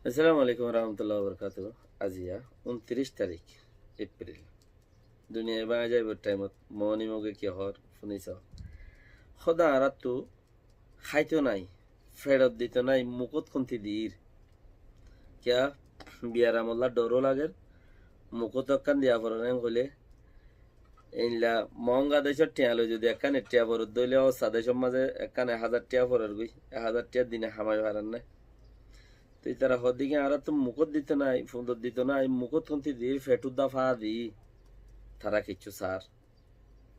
আসসালামু আলাইকুম রহমতুল্লাহ বরকাত। আজিয়া 29 তারিখ এপ্রিল। দুনিয়ায় বাঙা যাইব টাইমত মনি মগে কি হর শুনিছ সদা আরাতো খাইতো নাই, ফেরত দিত নাই, মুকত খুন্তি দির কিয়া বিয়ার আমল্লা ডরও লাগের মুকত কান দিয়া পড়েন কইলে এইলা মহঙ্গা দেশের টিয়ালো যদি একখানে টিয়া পরত দইলে ও সাদেশের মাঝে একখানে 1000 টিয়া পরের গই 1000 টিয়া দিনে হামাই পারেন না। তুই তারা হদিকে আর তো মুখত দিতে নাই, সুন্দর দিত নাই, মুখত খুন্তি দি ফেটুর দা দি তারা কিচ্ছু সার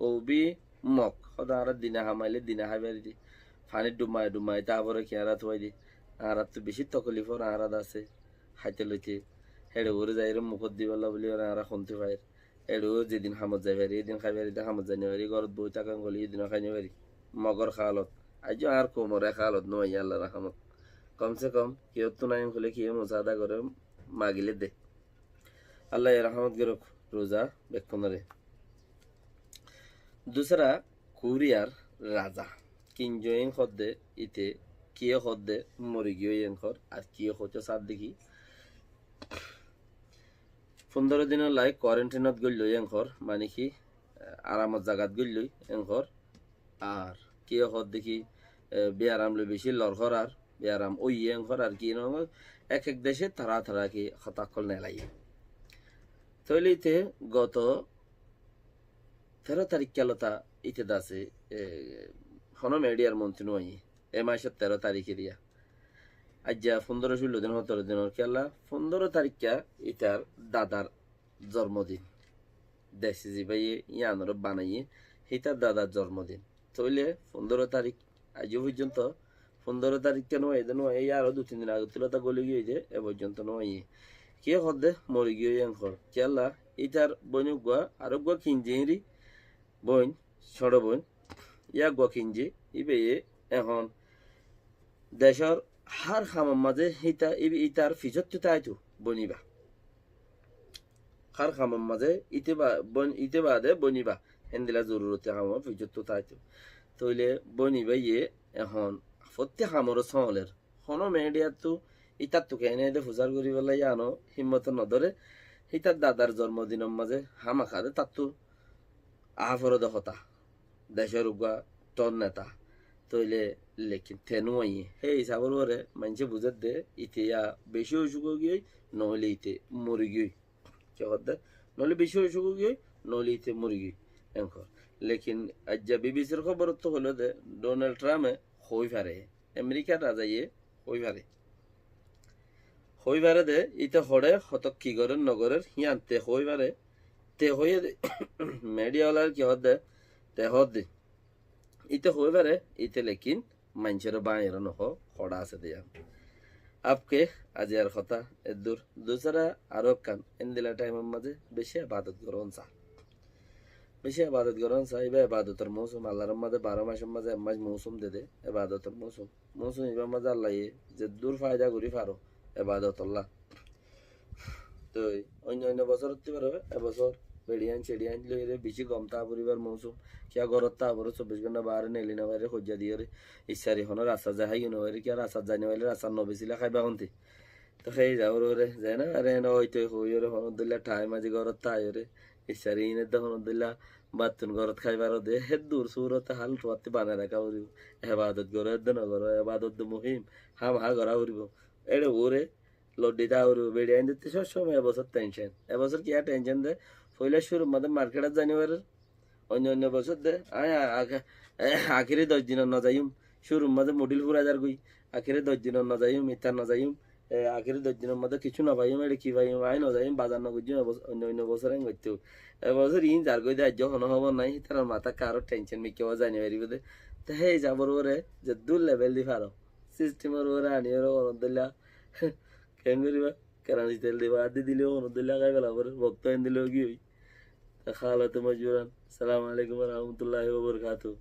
ও বি মক সদা আর দিনে হামাইলে দিনে হাইবারি দি ফানি ডুমাই ডুমাই তারপরে কি আর থুয়াই দি আর তো বেশি তকলিফর আর আছে হাইতে লইতে হেডে ওরে যাই মুখত দিবাল্লা বলি ওরা আর শুনতে পাই এডু যেদিন হামত যাই পারি এদিন খাই পারি হামত যাই পারি ঘরত বই থাকান গলি এদিনও খাই পারি মগর খালত আজ আর কোমরে খালত নয় আল্লাহ রাহামত কমসে কম কেউ তো নাই হলে কেউ মোজাদা করে মাগিলে দে আল্লাহ রহমত গরক রোজা বেক্ষণরে। দুসরা কুরিয়ার রাজা কিনজয়ন খদ্দে ইতে কিয়ে খদ্দে মরি গিয়ে খর আর কিয়ে হচ্ছে সাত দেখি 15 দিনের লাই কোয়ারেন্টাইনত গইল এংখর মানে কি আরামত জাগাত গইল এংখর আর কিয়ে খদ দেখি বেয়ারাম লই বেশি লড়খর আর বেয়ারাম ওই এংখর আর কি এক এক দেশে তারা তারা কি হতাকল নেলাই তৈলিতে গত 13 তারিখ কালতা ইতে দাসে হন মিডিয়ার মন্ত্রী নয় এ মাসের 13 তারিখে দিয়া আজ্জা 15-16 দিন 17 দিনের খেলা 15 তারিখা ইটার দাদার জন্মদিন দেশে যে ভাই ইয়ানোর বানাইয়ে হিতার দাদার জন্মদিন তৈলে 15 তারিখ আজ পর্যন্ত 15 তারিখ কেন এদিন এই আরো 2-3 দিন আগে তুলে তা গলে গিয়ে যে এ পর্যন্ত নয় কে হদে মরি গিয়ে এঙ্কর কেলা ইটার বনু গুয়া আরো গুয়া কিনজেরি বইন ছোট বোন ইয়া গুয়া কিনজে ইবে এখন দেশর হার খামার মাঝে হিতা ইতার ফিজত তাইতো বনিবা হার খামার মাঝে ইতে বাদে বনিবা হেন্দিলা জরুরতে খামার ফিজত তাইতো তইলে বনিবা এখন প্রত্যেক খামর সহলের হন মেডিয়া তো ইতার তো কেনে দে ফুজার করি পেলাই আনো হিম্মত নধরে হিতার দাদার জন্মদিনের মাঝে হামা খাদে তার তো আহাফর দখতা দেশের উগা টন নেতা তইলে লেকিন তেনু আইয়ে হে হিসাবর পরে মানুষে বুঝে দে ইতে বেশি অসুখ গিয়ে নহলে ইতে মরি গিয়ে কে দে নহলে বেশি অসুখ গিয়ে নহলে ইতে মরি গিয়ে এঙ্কর লেকিন আজ বিবিসির খবর তো হলো দে ডোনাল্ড ট্রাম্পে হই পারে আমেরিকার রাজাইয়ে হই পারে দে ইতে হরে হতক কি করেন নগরের হিয়ানতে হই পারে তে হয়ে মিডিয়াওয়ালার কি হদ দে তে হদ দে ইতে হই পারে ইতে লেকিন মানুষের বাঁয়ের নহ খড়া আছে দিয়া আপকে আজ আর কথা এ দূর দুসরা আরো কান এন্দিলা টাইমের মাঝে বেশি আবাদত গ্রহণ চা বেশি আবাদত গ্রহণ চা এবার আবাদতের মৌসুম আল্লাহর মাঝে 12 মাসের মাঝে 1 মাস মৌসুম দে দে আবাদতের মৌসুম এবার মাঝে আল্লাহ যে দূর ফায়দা করি পারো আবাদত আল্লাহ তো অন্য অন্য বছর হতে পারবে এবছর বেড়িয়ান চেড়িয়ান লইরে বেশি গমতা পরিবার মৌসুম কিয়া ঘরত তা আবার 24 ঘন্টা বাইরে নেলি না বাইরে খোঁজা দিয়ে ইচ্ছারি হন রাস্তা যায় হাই নয় কি রাস্তা যাই নইলে রাস্তা নবেছিলা খাইবা হন্তি তো সেই যাওয়ার ওরে যায় না আরে না হইতে হই ওরে হন দিলা ঠাই মাঝি ঘরত তাই ওরে ইচ্ছারি ইনে তো হন দিলা বাতুন ঘরত খাইবার দে হে দূর সুরতে হাল রাতে বানা রাখা উরিব ইবাদত করে দেন ঘর ইবাদত মুহিম হাম হা করা উরিব এড়ে ওরে লড্ডিটা উরিব বেড়িয়ান দিতে সব সময় এবছর টেনশন এবছর কি আর টেনশন দে পয়লা শুরু মাঝে মার্কেটত জানুয়ারির অন্য অন্য বছর দে আখিরে 10 দিন না যাইম শুরুর মাঝে মডিল ফুরা যার গই আখিরে 10 দিন না যাইম ইতার না যাইম আখিরে 10 দিনের মধ্যে কিছু না পাইম এটা কি পাইম আই না যাইম বাজার না গুজিম অন্য অন্য বছর আমি করতেও এবছর ইন যার গই দেয় যখন হব নাই তার মাথা কারো টেনশন মি কেউ জানুয়ারি বোধে তো হে যাবর ওরে যে দূর লেভেল দি পারো সিস্টেমের ওরে আনি ওরে অনদলা কেন করিবা কেরানি তেল দিবা আদি দিলেও অনদলা খাই পেলা পরে ভক্ত এন দিলেও কি হই খালাতে মজুরান সালাম আলাইকুম রহমতুল্লাহ বরকাতুহ।